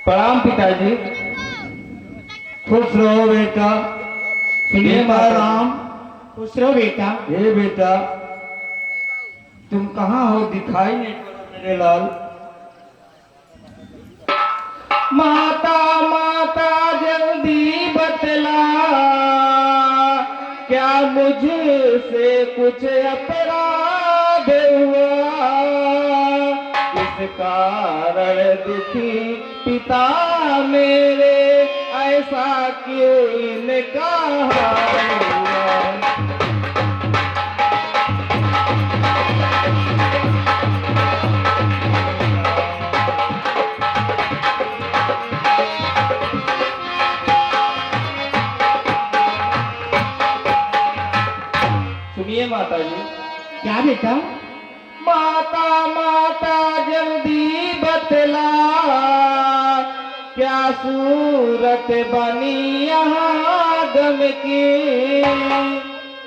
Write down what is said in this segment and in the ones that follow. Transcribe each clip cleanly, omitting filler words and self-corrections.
प्रणाम पिताजी। खुश रहो बेटा। सुनिए राम। खुश रहो बेटा। हे बेटा, तुम कहाँ हो? दिखाई नहीं पड़ा मेरे लाल। माता माता जल्दी बतला, क्या मुझसे कुछ अपराध हुआ? इस कारण दुखी पिता मेरे, ऐसा क्यों इनका हाल हुआ? सुनिए माता जी। क्या बेटा? माता माता जल्दी बतला, क्या सूरत बनी यहाँ गम की?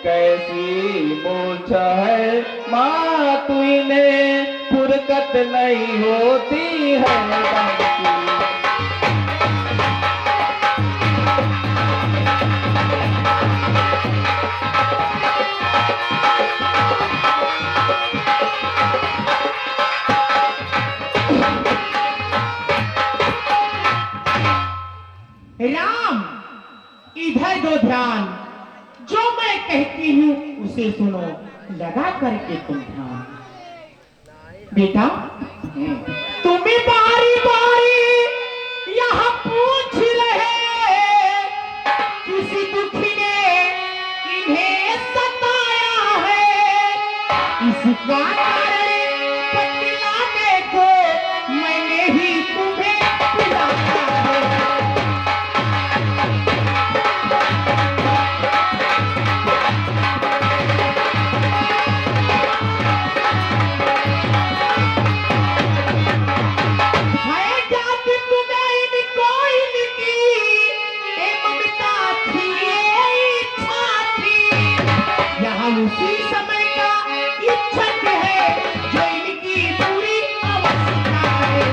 कैसी मूर्छा है माँ तू, इन्हें फुरकत नहीं होती है दम की। राम, इधर दो ध्यान। जो मैं कहती हूँ उसे सुनो, लगा करके तुम ध्यान। बेटा, तुम्हें बारी बारी यहाँ पूछ रहे, किसी दुखी ने इन्हें सताया है? इसका कारण बतलाने को मैंने ही तुम्हें बुलाया है। उसी समय का इच्छक है जो इनकी पूरी अवस्था है।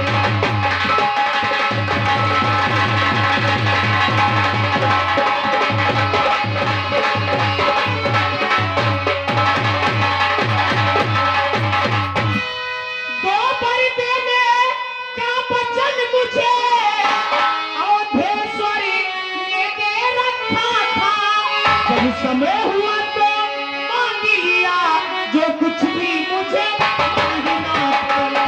दो पर्दे में क्या बचन मुझे अवधेश्वरी ने दे रखा था। जब समय हुआ तो मांग लिया, जो कुछ भी मुझे मांगना पड़ा।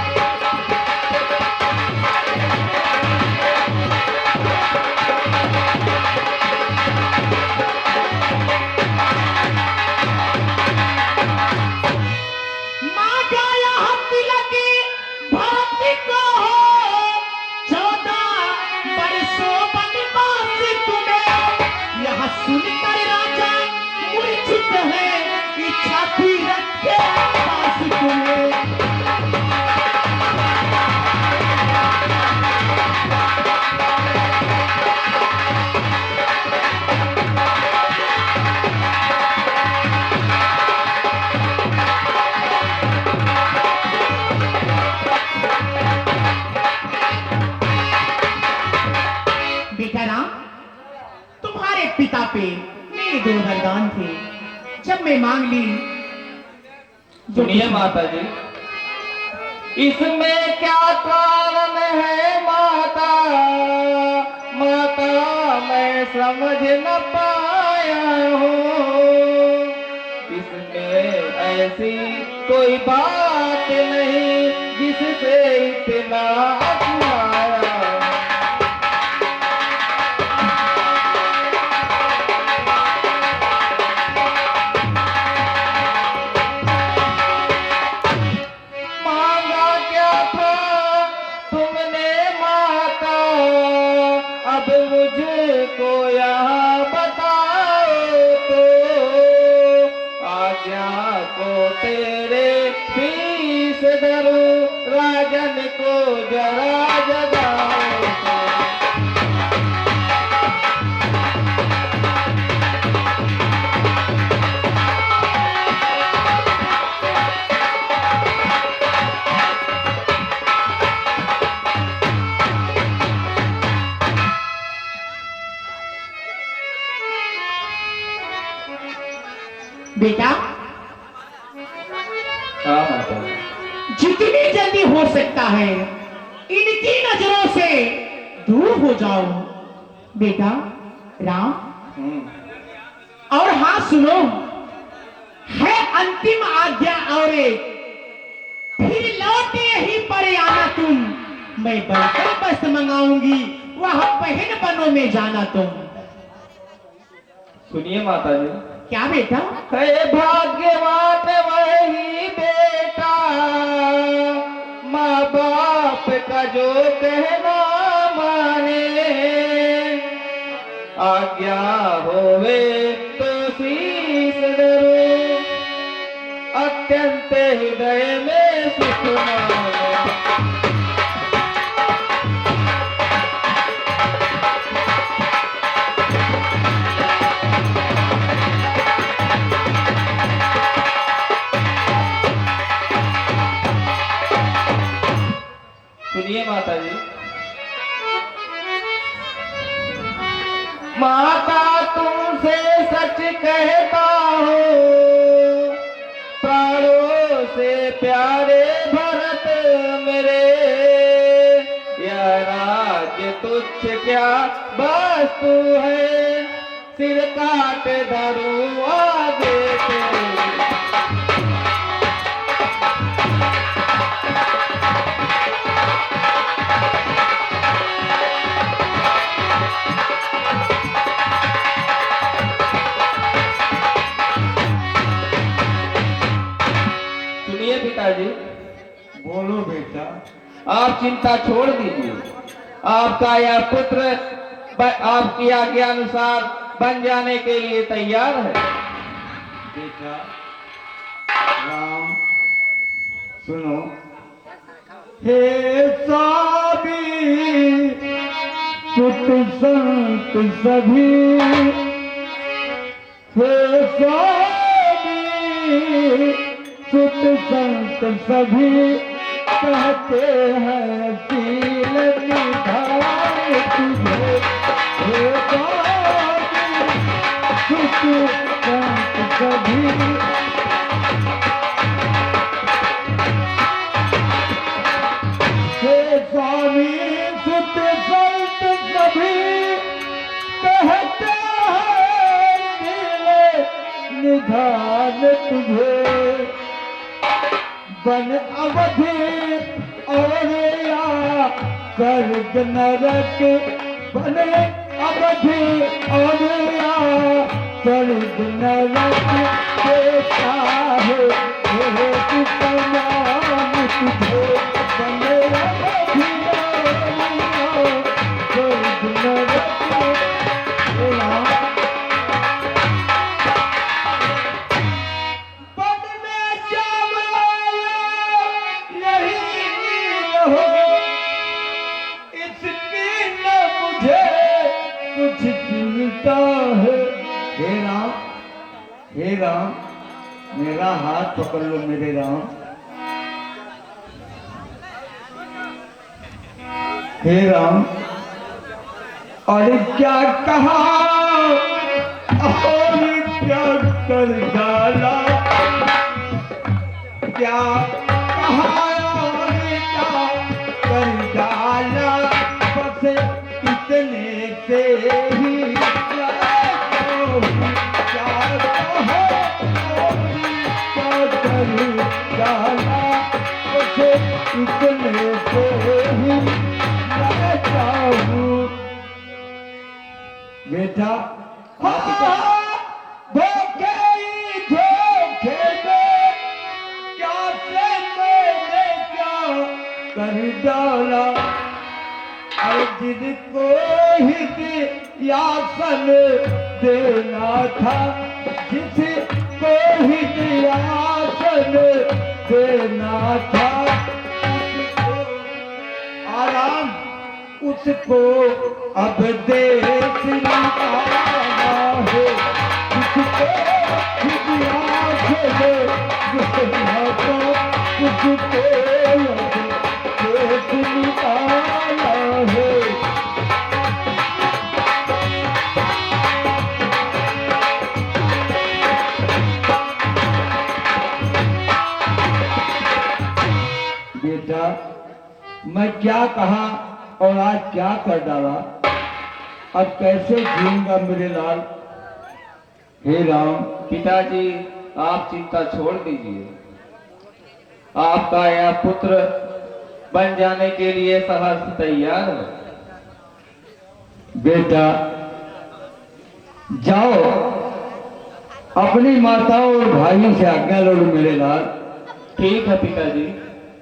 मांगा यहाँ तिलक भाती को हो, 14 बरसों वनवास तुम्हें। यहाँ सुनकर राजा मूर्छित है, इच्छा भी रखे पास तुम्हें। बेटा राम, तुम्हारे पिता पे मेरे 2 वरदान थे। जब मैं मांग ली, सुनिए माता जी, इसमें क्या कारण है माता? माता मैं समझ न पाया हूँ। इसमें ऐसी कोई बात नहीं जिससे इतना अपमाया। मांगा क्या था तुमने माता, अब मुझको यहाँ बताओ तो। आज्ञा को तेरे पीस धरूं, राजन को जरा जगाओ तो। बेटा हाँ माता जी। जितनी जल्दी हो सकता है इनकी नजरों से दूर हो जाओ बेटा राम। और हाँ सुनो, है अंतिम आज्ञा और एक, फिर लौटे यहीं पर आना तुम, मैं बढ़कर बस मंगाऊंगी, वहां बहन बनों में जाना तुम। सुनिए माता जी। क्या बेटा? है भाग्यवान वही बेटा, माँ बाप का जो कहना माने, आज्ञा होवे तो शीश धरो, अत्यंत हृदय में सुख माने। सुनिए माता जी। माता तुमसे सच कहता हूँ, प्राणों से प्यारे भरत मेरे, यह राज्य तुच्छ क्या वस्तु है, सिर काट धरूं आगे तेरे। पिताजी बोलो बेटा। आप चिंता छोड़ दीजिए, आपका यह पुत्र आपकी आज्ञा अनुसार बन जाने के लिए तैयार है। बेटा राम सुनो, हे साबी सुत संत सभी, हे साबी सुत संत सभी, कहते हैं शील निधान तुझे, हे साबी सुत संत सभी। हे स्वामी सुत संत सभी, कहते हैं शील निधान तुझे, बन अवधि और या स्वर्ग नरक, बने अवधि और या स्वर्ग नरक, देता है हे समान तुझे, बने अवधि और या स्वर्ग नरक। हे राम मेरा हाथ पकड़ लो मेरे राम। हे राम और क्या कहा और क्या कर डाला, क्या कहा और क्या कर डाला, बस इतने से ही इतने से ही मैं चाहूं बेटा। धोखे ही धोखे में क्या से मैंने क्या कर डाला, और जिनको ही यासन देना था, जिसको ही यासन देना था, आराम उसको अब देश निकाला है, जिसको इतिहास में देना था, उसको अब देश निकाला है। क्या कहा और आज क्या कर डाला, अब कैसे जीऊंगा मेरे लाल। हे राम। पिताजी आप चिंता छोड़ दीजिए, आपका यह पुत्र बन जाने के लिए सहर्ष तैयार है। बेटा जाओ, अपनी माताओं और भाइयों से आज्ञा लो मेरे लाल। ठीक है पिताजी,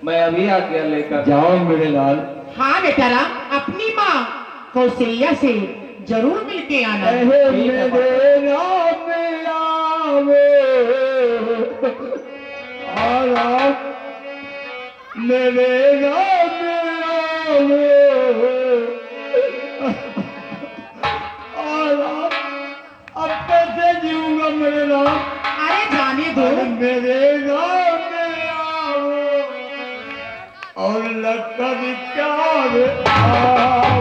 मैं अभी आज्ञा लेकर जाओ मेरे लाल। हाँ बेटा राम, अपनी माँ कौशल्या से जरूर मिलके आना। अहे ठीक है, मेरे राम आवे, आ राम, मेरे राम आवे, आ राम, अब कैसे जीऊंगा मेरे राम। अरे जाने दो। अरे मेरे राम आओ और लखन प्यार आ